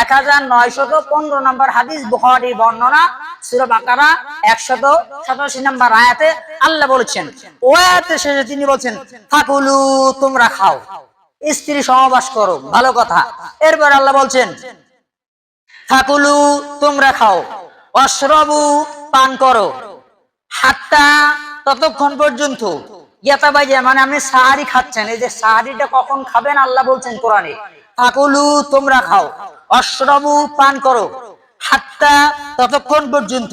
1915 নম্বর হাদিস, বুখারী বর্ণনা, সূরা বাকারা 187 নম্বর আয়াতে আল্লাহ বলেছেন, ওই আয়াতের শেষে তিনি বলেছেন ফাকুলু, তোমরা খাও, স্ত্রী সহবাস করো, ভালো কথা। এরপর আল্লাহ বলছেন ফাকুলু, তোমরা খাও, অশরাবু, পান করো, হাত্তা, ততক্ষণ পর্যন্ত, ইয়াতাবাইয়া, মানে আপনি সাহারি খাচ্ছেন, এই যে সাহারিটা কখন খাবেন আল্লাহ বলছেন কোরআনে, ফাকুলু, তোমরা খাও, অশরাবু, পান করো, হাত্তা, ততক্ষণ পর্যন্ত,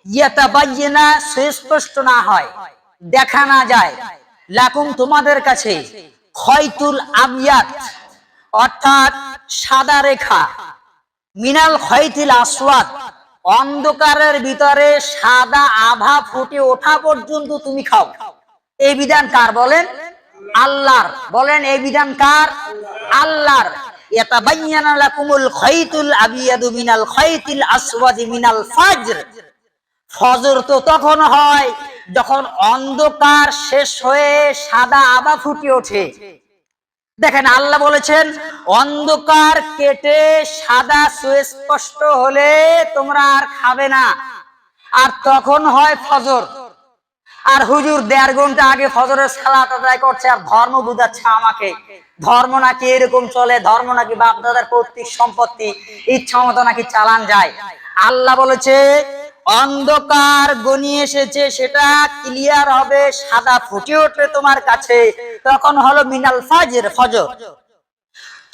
ইয়াতাবাইয়ানা, সুস্পষ্ট না হয়, দেখা না যায়, লাকুম, তোমাদের কাছে, খয়তুল আবিয়াত, অর্থাৎ সাদা রেখা, মিনাল খয়তিল আসওয়াদ, অন্ধকারের ভিতরে সাদা আভা ফুটে ওঠা পর্যন্ত তুমি খাও। এই বিধান কার বলেন? আল্লাহর। বলেন এই বিধান কার? আল্লাহর। ইয়াতাবায়্যানা লাকুমুল খয়তুল আবিয়াদু মিনাল খয়তিল আসওয়াদি মিনাল ফাজর। ফজর তো তখন হয় যখন অন্ধকার শেষ হয়ে সাদা আভা ফুটে ওঠে। দেখেন আল্লাহ বলেছেন অন্ধকার কেটে সাদা সুস্পষ্ট হলে তোমরা আর খাবে না, আর তখন হয় ফজর। আর হুজুর 1.5 ঘন্টা আগে ফজরের সালাত আদায় করছে আর ধর্ম বুঝাচ্ছে আমাকে, ধর্ম নাকি এরকম চলে, ধর্ম নাকি বাপ দাদার পৈতৃক সম্পত্তি, ইচ্ছা মতো নাকি চালান যায়। আল্লাহ বলেছে অন্ধকার গনিয়ে এসেছে, সেটা ক্লিয়ার হবে, সাদা ফুটে ওঠে তোমার কাছে, তখন হলো মিনাল ফাজর, ফজর।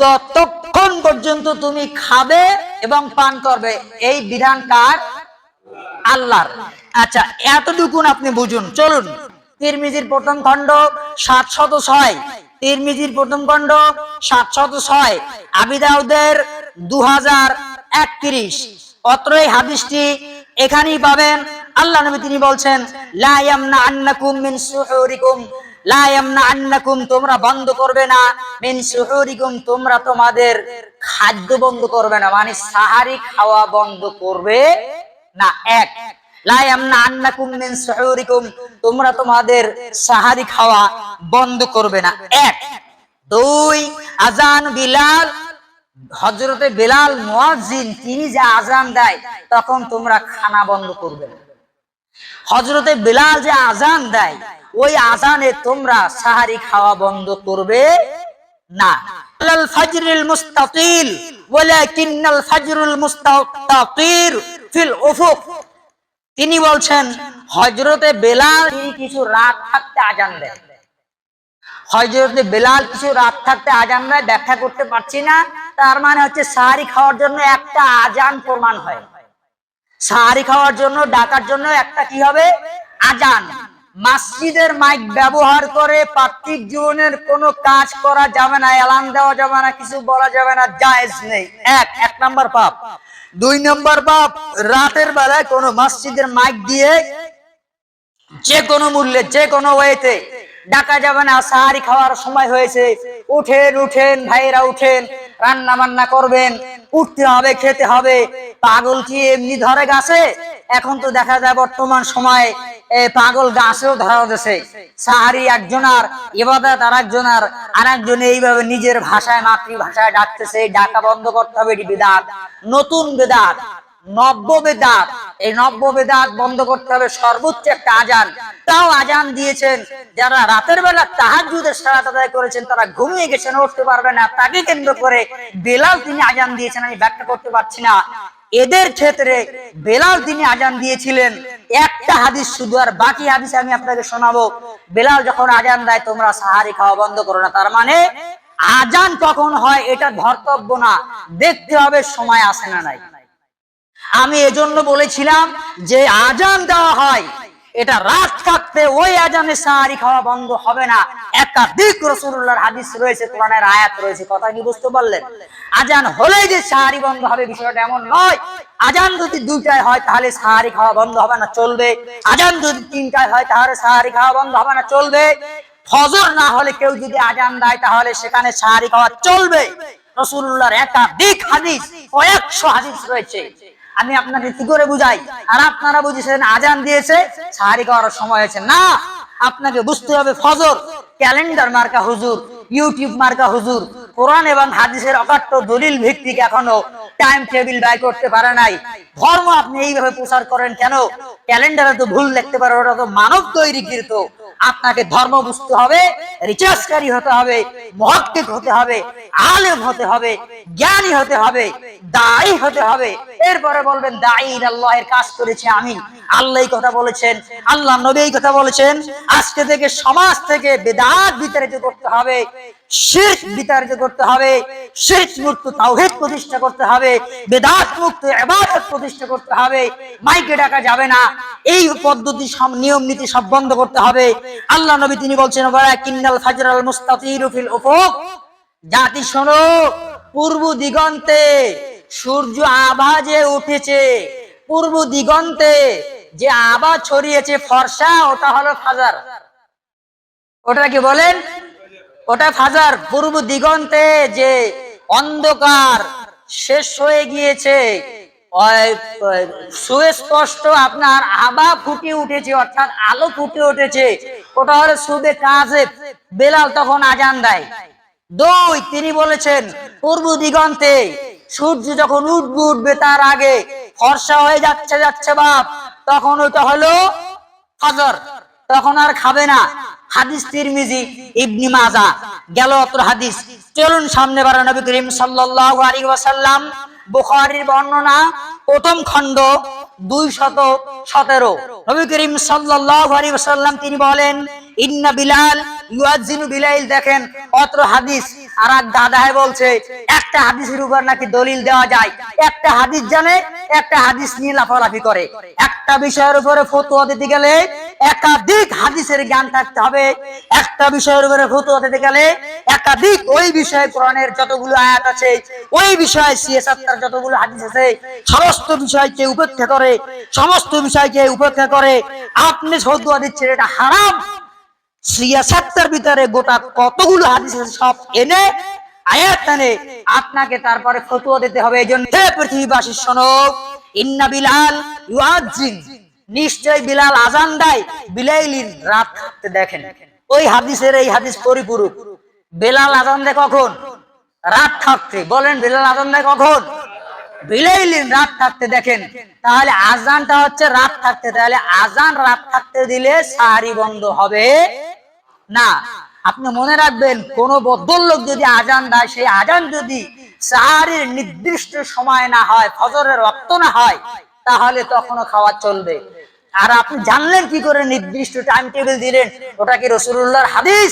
ততক্ষণ পর্যন্ত তুমি খাবে এবং পান করবে। এই বিধান কার? আল্লাহর। আচ্ছা, এতটুকুন আপনি বুঝুন। চলুন তিরমিজির প্রথম খণ্ড 706, তিরমিজির প্রথম খণ্ড 706, আবি দাউদের 2031, অত্র এই হাদিসটি এখানেই পাবেন। আল্লাহ নবী তিনি বলছেন লা ইয়ামনা আন্নাকুম মিন সুহুরিকুম, লা ইয়ামনা আন্নাকুম, তোমরা বন্ধ করবে না, মিন সুহুরিকুম, তোমরা তোমাদের খাদ্য বন্ধ করবে না, মানে সাহারি খাওয়া বন্ধ করবে না। এক, লা ইয়ামনা আন্নাকুম মিন সুহুরিকুম, তোমরা তোমাদের সাহারি খাওয়া বন্ধ করবে না। এক। দুই, আযান বিলাল, হযরতে বেলাল মুয়াজ্জিন তিনি যে আযান দেয় তখন তোমরা খানা বন্ধ করবে না। হযরতে বেলাল যে আযান দেয় ওই আযানে তোমরা সাহারি খাওয়া বন্ধ করবে না। আল ফাজরিল মুস্তাতিল ওয়ালাকিনাল ফাজরুল মুস্তাতির ফিল উফুক, তিনি বলছেন হযরতে বেলাল কিছু রাত থাকতে আযান দেয়। হযরতে বেলাল কিছু রাত থাকতে আযান দেয়, ব্যাখ্যা করতে পারছি না, তার মানে হচ্ছে সাহারি খাওয়ার জন্য একটা আযান প্রমাণ হয়, সাহারি খাওয়ার জন্য ডাকার জন্য একটা কি হবে? আযান। মসজিদের মাইক ব্যবহার করে পার্থিব জীবনের কোনো কাজ করা যাবে না, এলান দেওয়া যাবে না, কিছু বলা যাবে না, জায়েজ নেই। এক নাম্বার পাপ। 2 নাম্বার পাপ, রাতের বেলায় কোনো মসজিদের মাইক দিয়ে যে কোনো মূল্যে যে কোনো ওয়েতে ডাকা যাবে না, সাহারি খাওয়ার সময় হয়েছে, উঠেন উঠেন ভাইরা উঠেন, রান্না বান্না করবেন, উঠতে হবে, খেতে হবে। পাগল কি এমনি ধরে গাছে? এখন তো দেখা যায় বর্তমান সময়ে পাগল গাছেও ধরা হচ্ছে। সাহারি একজনার, ইবাদত আর একজনার, আর একজন এইভাবে নিজের ভাষায় মাতৃভাষায় ডাকতেছে, ডাকা বন্ধ করতে হবে। এটি বিদআত, নতুন বিদআত, নব্য বেদাত। এই নব্য বেদাত বন্ধ করতে হবে। সর্বোচ্চ একটা আযান, তাও আযান দিয়েছেন যারা রাতের বেলা তাহাজ্জুদের সালাত আদায় করেছেন, তারা ঘুমিয়ে গেছেন, উঠতে পারবে না, তাকে কেন্দ্র করে বেলাল তিনি আযান দিয়েছেন। আমি ব্যাখ্যা করতে পারছি না। এদের ক্ষেত্রে বেলাল তিনি আযান দিয়েছিলেন একটা হাদিস শুধু, আর বাকি হাদিস আমি আপনাকে শোনাবো। বেলাল যখন আযান দেয় তোমরা সাহারি খাওয়া বন্ধ করো না, তার মানে আযান কখন হয় এটা ধর্তব্য না, দেখতে হবে সময় আছে না নাই। আমি এজন্য বলেছিলাম যে আযান দেওয়া হয় এটা রাত থাকতে, ওই আযানে সাহারি খাওয়া বন্ধ হবে না। একাধিক রাসূলুল্লাহর হাদিস রয়েছে, কোরআনের আয়াত রয়েছে। কথা কি বুঝতে পারলেন? আযান হলেই যে সাহারি বন্ধ হবে বিষয়টা এমন নয়। আযান যদি 2টায় হয় তাহলে সাহারি খাওয়া বন্ধ হবে না, চলবে। আযান যদি 3টায় হয় তাহলে সাহারি খাওয়া বন্ধ হবে না, চলবে। ফজর না হলে কেউ যদি আযান দেয় তাহলে সেখানে সাহারি খাওয়া চলবে। রাসূলুল্লাহর একাধিক হাদিস, 100 হাদিস রয়েছে। আমি আপনাকে কি করে বুঝাই? আর আপনারা বুঝেছেন আযান দিয়েছে সাহারি খাওয়ার সময় হয়েছে না। আপনাকে বুঝতে হবে ফজর ক্যালেন্ডার মার্কা হুজুর, ইউটিউব মার্কা হুজুর, কোরআন এবং হাদিসের অকাট্য দলিল ভিত্তিক এখনো টাইম টেবিল বাই করতে পারে নাই। ধর্ম আপনি এইভাবে প্রচার করেন কেন? ক্যালেন্ডারে তো ভুল লিখতে পারে, ওটা তো মানব তৈরিকৃত। আপনাকে ধর্ম বুঝতে হবে, রিসার্চকারী হতে হবে, মুহাক্কিক হতে হবে, আলেম হতে হবে, জ্ঞানী হতে হবে, দায়ী হতে হবে। এরপরে বলবেন দায়ী আল্লাহের কাজ করেছে আমি, আল্লাহ এই কথা বলেছেন, আল্লাহ নবী এই কথা বলেছেন। আজকে থেকে সমাজ থেকে বিদআত বিতাড়িত করতে হবে, শিরক বিতাড়িত করতে হবে, শিরক মুক্ত তাওহীদ প্রতিষ্ঠা করতে হবে, বিদআত মুক্ত ইবাদত প্রতিষ্ঠা করতে হবে। মাইকে ডাকা যাবে না, এই পদ্ধতি সব নিয়ম নীতি সব বন্ধ করতে হবে। আল্লাহ নবী তিনি বলছেন ওয়ালাকিন্নাল ফাজরাল মুস্তাতিরু ফিল উফুক, জাতি শোনো, পূর্ব দিগন্তে সূর্য আভা যে উঠেছে, পূর্ব দিগন্তে যে আভা ছড়িয়েছে ফর্সা, ওটা হলো ফাজার। ওটা কি বলেন? ওটা ফাজার। পূর্ব দিগন্তে যে অন্ধকার শেষ হয়ে গিয়েছে, সুস্পষ্ট আপনার আভা ফুটে উঠেছে, অর্থাৎ আলো ফুটে উঠেছে, ওটা হলো সুবে কাযিব। বেলাল তখন আজান দেয়। দুই, তিনি বলেছেন পূর্ব দিগন্তে সূর্য যখন উঠবে তার আগে ফর্সা হয়ে যাচ্ছে বাপ, তখন ওইটা হলো ফজর, তখন আর খাবে না। হাদিস তিরমিজি, ইবনে মাজাহ গেল অত্র হাদিস। চলুন সামনে বাড়া নবী করিম সাল্লাল্লাহু আলাইহি ওয়াসাল্লাম, বুখারীর বর্ণনা, প্রথম খণ্ড 217। নবী করিম সাল্লাল্লাহু আলাইহি ওয়াসাল্লাম তিনি বলেন ইন্না বিলাল ইউয়াজ্জিনু বিলাইল। দেখেন অত্র হাদিস। আর এক দাদায় বলছে একটা হাদিসের উপর নাকি দলিল দেওয়া যায়, একটা হাদিস জানে, একটা হাদিস নিয়ে লাফালাফি করে। একটা বিষয়ের উপরে ফতোয়া দিতে গেলে একাধিক হাদিসের জ্ঞান থাকতে হবে। একটা বিষয়ের উপরে ফতোয়া দিতে গেলে একাধিক, ওই বিষয়ে কোরআনের যতগুলো আয়াত আছে, ওই বিষয়ে সিয়াসাত্তার যতগুলো হাদিস আছে, সমস্ত বিষয়কে উপেক্ষা করে, সমস্ত বিষয়কে উপেক্ষা করে আপনি ফতোয়া দিচ্ছেন এটা হারাম। সিয়াসাত্তার ভিতরে গোটা কতগুলো হাদিস আছে, সব এনে আয়াত এনে আপনাকে তারপরে ফতোয়া দিতে হবে। এই জন্য হে পৃথিবীবাসী শোনো, ইন্না বিলাল ইউআজ্জিন, নিশ্চয় বিলাল আজান দেয় বিলাইলিন, রাত থাকতে। দেখেন ওই হাদিসের এই হাদিস পরিপূরক। বেলাল আজান দেয় কখন? রাত থাকতে। বলেন বিলাল আজান দেয় কখন? বিলাইলিন, রাত থাকতে। দেখেন তাহলে আজানটা হচ্ছে রাত থাকতে, তাহলে আজান রাত থাকতে দিলে সাহারি বন্ধ হবে না। আপনি মনে রাখবেন, কোন ভদ্রলোক যদি আজান দেয়, সেই আজান যদি সাহারির নির্দিষ্ট সময় না হয়, ফজরের ওয়াক্ত না হয়, তাহলে তখনও খাওয়া চলবে। আর আপনি জানলেন কি করে? নির্দিষ্ট টাইম টেবিল দিলেন, ওটা কি রাসূলুল্লাহর হাদিস?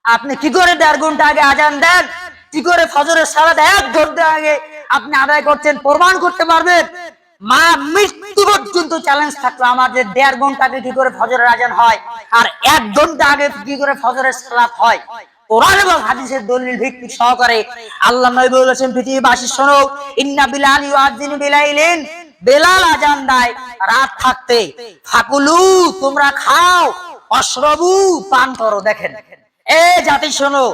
আপনি কি করে 1.5 ঘন্টা আগে আজান দেন? কি করে ফজরের সালাত 1 ঘন্টা আগে আপনি আদায় করছেন? প্রমাণ করতে পারবেন? মা মৃত্যু পর্যন্ত চ্যালেঞ্জ থাকলো আমাদের 1.5 ঘন্টা আগে কি করে ফজরের আজান হয়, আর 1 ঘন্টা আগে কি করে ফজরের সালাত হয়? কোরআন এবং হাদিসের দলিল ভিত্তিক সহকারে আল্লাহ নবী বলেছেন পৃথিবীবাসী শোনো, ইন্না বিলাল ইউআজ্জিনু বিলাইলিন, বেলাল আজান দেয় রাত থাকতে। ফাকুলু, তোমরা খাও, অশরবু, পান করো। দেখেন এ জাতি শোনো,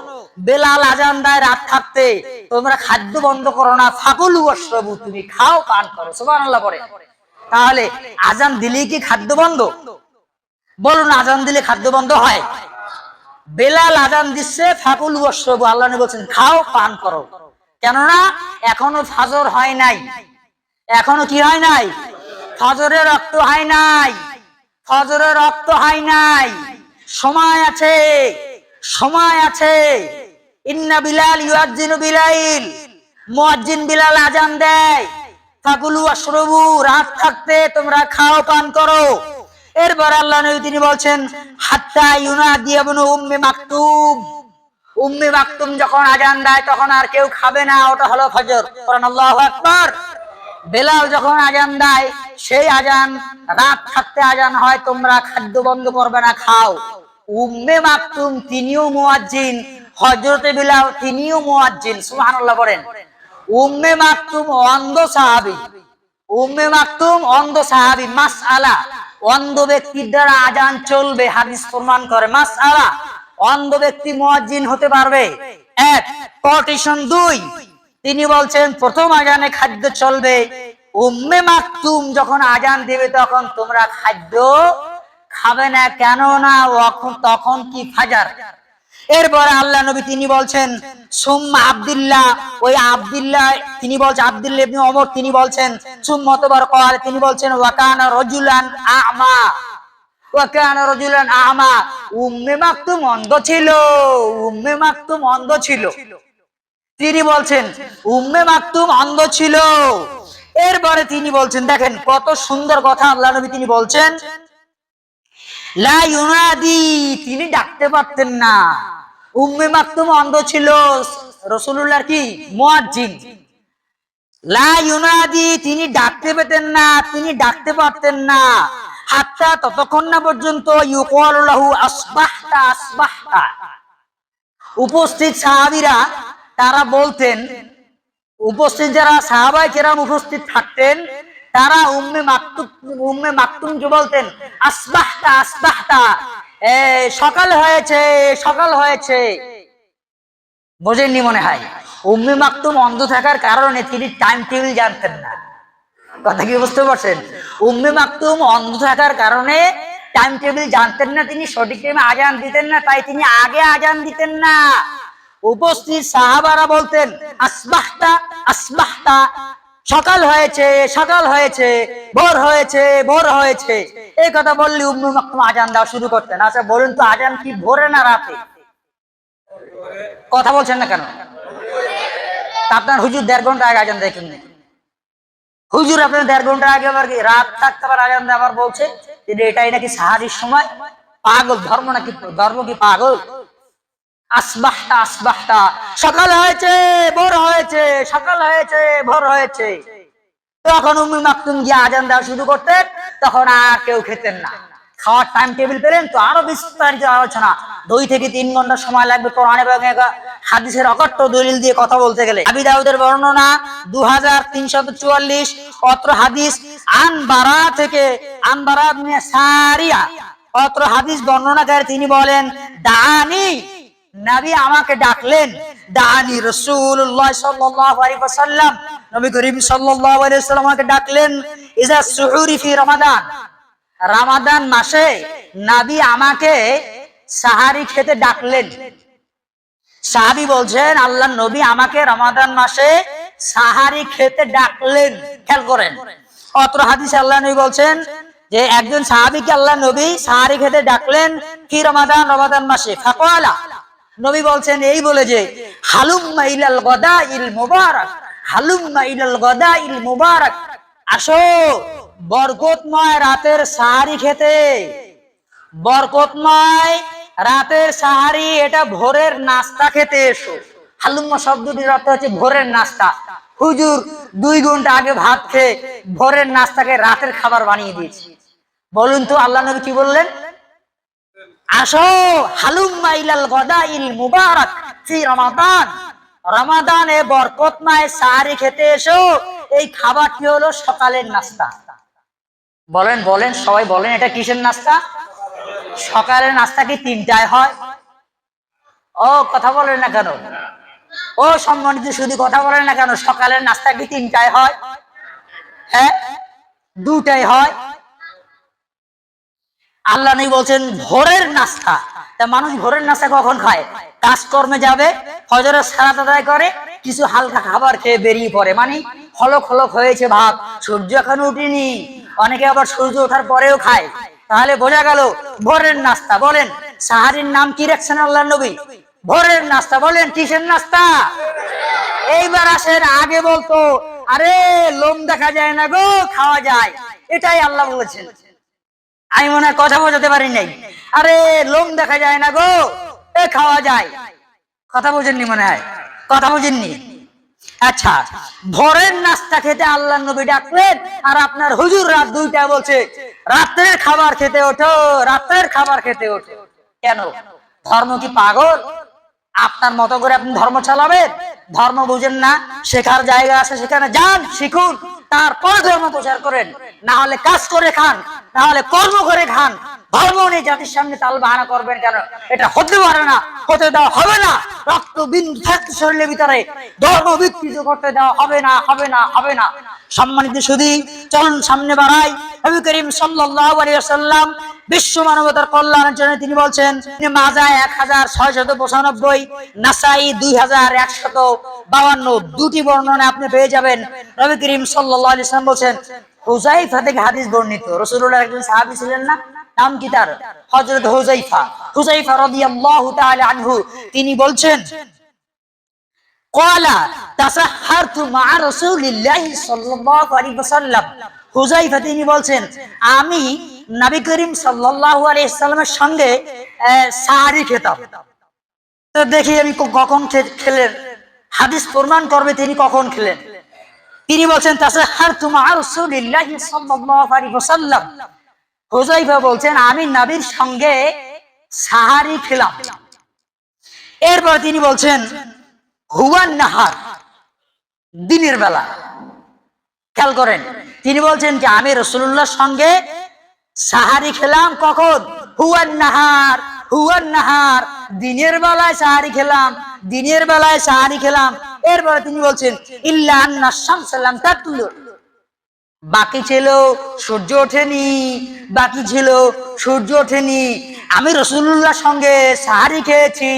বেলাল আজান দেয় রাত থাকতে, তোমরা খাদ্য বন্ধ করো না। ফাকুলু অশরবু, তুমি খাও পান করো। সুবহানাল্লাহ পড়ে। তাহলে আজান দিলেই কি খাদ্য বন্ধ? বলুন, আজান দিলে খাদ্য বন্ধ হয়? বেলাল আজান দিচ্ছে, ফাকুলু অশরবু, আল্লাহ নবী বলেছেন খাও পান করো। কেননা এখনো ফজর হয় নাই। এখনো কি হয় নাই? ফজরের রক্ত হয় নাই। ফজরের রক্ত হয় নাই, সময় আছে, সময় আছে। ইন্না বিলাল ইউআজ্জিনু বিলাইল, মুয়াজ্জিন বিলাল আজান দেয়। ফাকুলু ওয়াশরাবু, রাত থাকতে তোমরা খাও পান করো। এরপর আল্লাহ নবী তিনি বলছেন হাত্তা ইউনাদি ইবনু উম্মে মাকতুম, উম্মে মাকতুম যখন আজান দেয় তখন আর কেউ খাবে না, ওটা হলো ফজর। কারণ আল্লাহু আকবার। বেলাল যখন আজান দেয়, সেই আজান রাত থাকতে আজান হয়, তোমরা খাদ্য বন্ধ করবে না, খাও। উম্মে মাকতুম তিনিও মুয়াজ্জিন, হযরতে বিলাল তিনিও মুয়াজ্জিন। সুবহানাল্লাহ বলেন। উম্মে মাকতুম অন্ধ সাহাবী, উম্মে মাকতুম অন্ধ সাহাবী। মাসআলা, অন্ধ ব্যক্তির দ্বারা আজান চলবে, হাদিস প্রমাণ করে। মাসআলা, অন্ধ ব্যক্তি মুয়াজ্জিন হতে পারবে। এক কন্ডিশন। 2, তিনি বলছেন প্রথম আজানে খাদ্য চলবে। উম্মে মাকতুম যখন আজান দেবে তখন তোমরা খাদ্য খাবে না, কেন না তখন কি ফাজার। এরপরে আল্লাহ নবী তিনি বলছেন সুম্মা আব্দুল্লাহ, ওই আব্দুল্লাহ তিনি বলছেন, আব্দুল্লাহ ইবনে ওমর তিনি বলছেন সুম্মা তবার ক্বাল, তিনি বলছেন ওয়া কানা রাজুলান আ'মা, ওয়া কানা রাজুলান আ'মা, উম্মে মাকতুম অন্ধ ছিল, উম্মে মাকতুম অন্ধ ছিল। তিনি বলছেন উম্মে মাকতুম অন্ধ ছিল। এরপরে তিনি বলছেন, দেখেন কত সুন্দর কথা আল্লাহ নবী তিনি বলছেন, লা ইউনাদি, তিনি ডাকতে পারতেন না। উম্মে মাকতুম অন্ধ ছিল, রাসূলুল্লাহর কি মুয়াজ্জিন। লা ইউনাদি, তিনি ডাকতে পেতেন না, তিনি ডাকতে পারতেন না। হাত্তা, ততক্ষণ না পর্যন্ত ইউকালু লাহু আসবাহতা আসবাহতা, উপস্থিত সাহাবীরা তারা বলতেন, উপস্থিত যারা সাহাবায়ে কেরাম উপস্থিত থাকতেন তারা উম্মে মাকতুমকে বলতেন আসবাহতা আসবাহতা, সকাল হয়েছে সকাল হয়েছে। বোঝেননি মনে হয়? উম্মে মাকতুম অন্ধ থাকার কারণে তিনি টাইম টেবিল জানতেন না। কথা কি বুঝতে পারছেন? উম্মে মাকতুম অন্ধ থাকার কারণে টাইম টেবিল জানতেন না, তিনি সঠিক টাইমে আজান দিতেন না, তাই তিনি আগে আজান দিতেন না। উপস্থিত সাহাবারা বলতেন আসবাহতা আসবাহতা, সকাল হয়েছে সকাল হয়েছে, ভোর হয়েছে ভোর হয়েছে। এই কথা বললে উম্মে মাকতুম আজান দেওয়া শুরু করতেন। আচ্ছা বলুন তো, আজান কি ভোরে না রাতে? কথা বলছেন না কেন? আপনার হুজুর 1.5 ঘন্টা আগে আজান দেয় কেমনি? হুজুর আপনার 1.5 ঘন্টা আগে আবার কি রাত থাকতে আবার আজান দেয়, আবার বলছে যে এটাই নাকি সাহারির সময়। পাগল, ধর্ম নাকি, ধর্ম কি পাগল? আসবাহতা আসবাহতা, সকাল হয়েছে ভোর হয়েছে, সকাল হয়েছে ভোর হয়েছে। তখন উম্মে মাকতুম গিয়ে আজান দেওয়া শুরু করতেন, তখন আর কেউ খেতেন না। খাওয়ার টাইম টেবিল পেলেন তো আরো বিস্তারিত আলোচনা, 2 থেকে 3 ঘন্টা সময় লাগবে কোরআন এবং হাদিসের অকট্ট দলিল দিয়ে কথা বলতে গেলে। আবু দাউদের বর্ণনা 2344, অত্র হাদিস আন বারা থেকে, আন বারা ইবনে সারিয়া, অত্র হাদিস বর্ণনাকারী তিনি বলেন দানি, নবী আমাকে ডাকলেন, দানি রাসূলুল্লাহ সাল্লাল্লাহু আলাইহি ওয়াসাল্লাম, নবী করিম সাল্লাল্লাহু আলাইহি ওয়াসাল্লাম আমাকে ডাকলেন ইজা সুহুরি ফি রমাদান, রমাদান মাসে নবী আমাকে সাহারি খেতে ডাকলেন। সাহাবী বলছেন আল্লাহর নবী আমাকে রমাদান মাসে সাহারি খেতে ডাকলেন। খেয়াল করেন, অত্র হাদিসে আল্লাহ নবী বলছেন যে একজন সাহাবীকে আল্লাহ নবী সাহারি খেতে ডাকলেন ফি রমাদান, রমাদান মাসে। ফাকালা, নবী বলছেন এই বলে যে হালুম্মা ইলাল গদাইল মুবারাক, হালুম্মা ইলাল গদাইল মুবারাক, আসো বরকতময় রাতের সাহারি খেতে। বরকতময় রাতের সাহারি, এটা ভোরের নাস্তা খেতে এসো। হালুম্মা শব্দটির অর্থ হচ্ছে ভোরের নাস্তা। হুজুর 2 ঘন্টা আগে ভাত খেয়ে ভোরের নাস্তাকে রাতের খাবার বানিয়ে দিয়েছি। বলুন তো আল্লাহ নবী কি বললেন? আসো হালুম্মা ইলাল গদাইল মুবারাক ফি রমাদান, রমাদানে বরকতময় সাহারি খেতে এসো। এই খাবারটি হলো সকালের নাস্তা। বলেন বলেন সবাই বলেন, এটা কিসের নাস্তা? সকালের নাস্তা কি 3টায় হয়? ও কথা বলেন না কেন? ও সম্মানিত শুধু কথা বলেন না কেন? সকালের নাস্তা কি 3টায় হয়? হ্যাঁ, 2টায় হয়। আল্লাহ নবী বলছেন ভোরের নাস্তা। তা মানুষ ভোরের নাস্তা কখন খায়? কাজকর্মে যাবে, ফজরের সালাত আদায় করে, কিছু হালকা খাবার খেয়ে বেরিয়ে পড়ে, মানে হলক হলক হয়েছে ভাব, সূর্য এখনো উঠেনি। অনেকে আবার সূর্য ওঠার পরেও খায়। তাহলে বোঝা গেল ভোরের নাস্তা। বলেন সাহারির নাম কি রাখছেন আল্লাহ নবী? ভোরের নাস্তা। বলেন কিসের নাস্তা? এইবার আসেন, আগে বলতো আরে লোম দেখা যায় না গো, খাওয়া যায়, এটাই আল্লাহ বলেছেন। আমি মনে হয় কথা বোঝাতে পারি নাই। আরে লোম দেখা যায় না গো, এ খাওয়া যায়। কথা বোঝেননি মনে হয়, কথা বোঝেননি। আচ্ছা, ভোরের নাস্তা খেতে আল্লাহ নবী ডাকলেন, আর আপনার হুজুর রাত 2টায় বলছে রাতের খাবার খেতে ওঠো, রাতের খাবার খেতে ওঠো। কেন? ধর্ম কি পাগল? আপনার মতো করে আপনি ধর্ম চালাবেন? ধর্ম বুঝেন না? শেখার জায়গা আছে, সেখানে যান, শিখুন, তারপর ধর্ম প্রচার করেন। না হলে কাজ করে খান, না হলে কর্ম করে খান। ধর্ম নিয়ে জাতির সামনে তাল বাহানা করবেন কেন? এটা হতে পারে না, হতে দেওয়া হবে না। রক্ত বিন্দু থাকতে শরীরের ভিতরে ধর্ম বিকৃত করতে দেওয়া হবে না, হবে না, হবে না। সম্মানিত সুধী, চলুন সামনে বাড়াই। নবী করিম সাল্লাল্লাহু আলাইহি ওয়াসাল্লাম বিশ্ব মানবতার কল্যাণের জন্য তিনি বলছেন। মাজা 1695, নাসাই 2152, দুটি বর্ণনা আপনি পেয়ে যাবেন। নবী করিম সাল্লাল্লাহু আলাইহি ওয়াসাল্লাম বলছেন, হুযায়ফা থেকে হাদিস বর্ণিত, রাসূলুল্লাহর একজন সাহাবী ছিলেন না, নাম কি তার? হযরত হুযায়ফা রাদিয়াল্লাহু তাআলা আনহু, তিনি বলছেন, ক্বালা তাসাহহারতু মা রাসূলিল্লাহি সাল্লাল্লাহু আলাইহি ওয়াসাল্লাম। হুযায়ফা তিনি বলছেন, আমি নবী করিম সাল্লাল্লাহু আলাইহি ওয়াসাল্লামের সঙ্গে সাহরি খেতাম। তো দেখি আমি কখন খেলেন, হাদিস প্রমাণ করবে তিনি কখন খেলেন। তিনি বলছেন তাসাহহারতু মা রাসূলিল্লাহি সাল্লাল্লাহু আলাইহি ওয়াসাল্লাম। হুযায়ফা বলছেন, আমি নবীর সঙ্গে সাহরি খেলাম। এরপর তিনি বলছেন, হুয়ান নাহার, দিনের বেলা। খেয়াল করেন, তিনি বলছেন যে আমি রাসূলুল্লাহর সঙ্গে সাহারি খেলাম কখন? হুয়ান নাহার, দিনের বেলায় সাহারি খেলাম, দিনের বেলায় সাহারি খেলাম। এরপরে তিনি বলছেন, ইল্লা আন্না শামসা লাম তাতলু, বাকি ছিল সূর্য ওঠেনি, বাকি ছিল সূর্য ওঠেনি। আমি রাসূলুল্লাহর সঙ্গে সাহারি খেয়েছি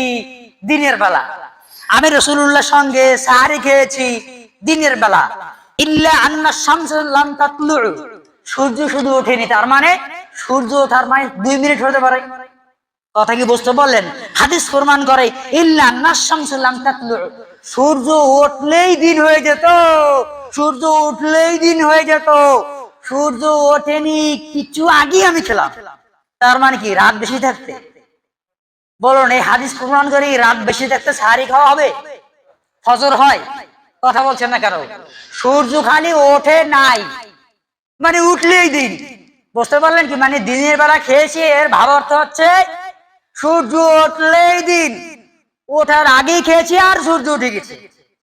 দিনের বেলা, আমি রাসূলুল্লাহর সঙ্গে সাহারি খেয়েছি দিনের বেলা। ইল্লা আন্না শামসা লাম তাতলু, সূর্য শুধু ওঠেনি, তার মানে সূর্য ওঠার মানে 2 মিনিট হতে পারে। কথা কি বুঝতে পারলেন? হাদিস প্রমাণ করে ইল্লা আন্না শামসা লাম তাতলু, সূর্য উঠলেই দিন হয়ে যেত, সূর্য উঠলেই দিন হয়ে যেত। সূর্য ওঠেনি, কিছু আগে আমি খেলাম, তার মানে কি রাত বেশি থাকতে? বলুন, এই হাদিস প্রমাণ করে রাত বেশি থাকতে সাহারি খাওয়া হবে? ফজর হয়, কথা বলছেন না কেন? সূর্য খালি ওঠে নাই মানে উঠলেই দিন। বুঝতে পারলেন কি? মানে দিনের বেলা খেয়েছি, এর ভাব অর্থ হচ্ছে সূর্য উঠলেই দিন, ওঠার আগেই খেয়েছি আর সূর্য উঠে গেছে।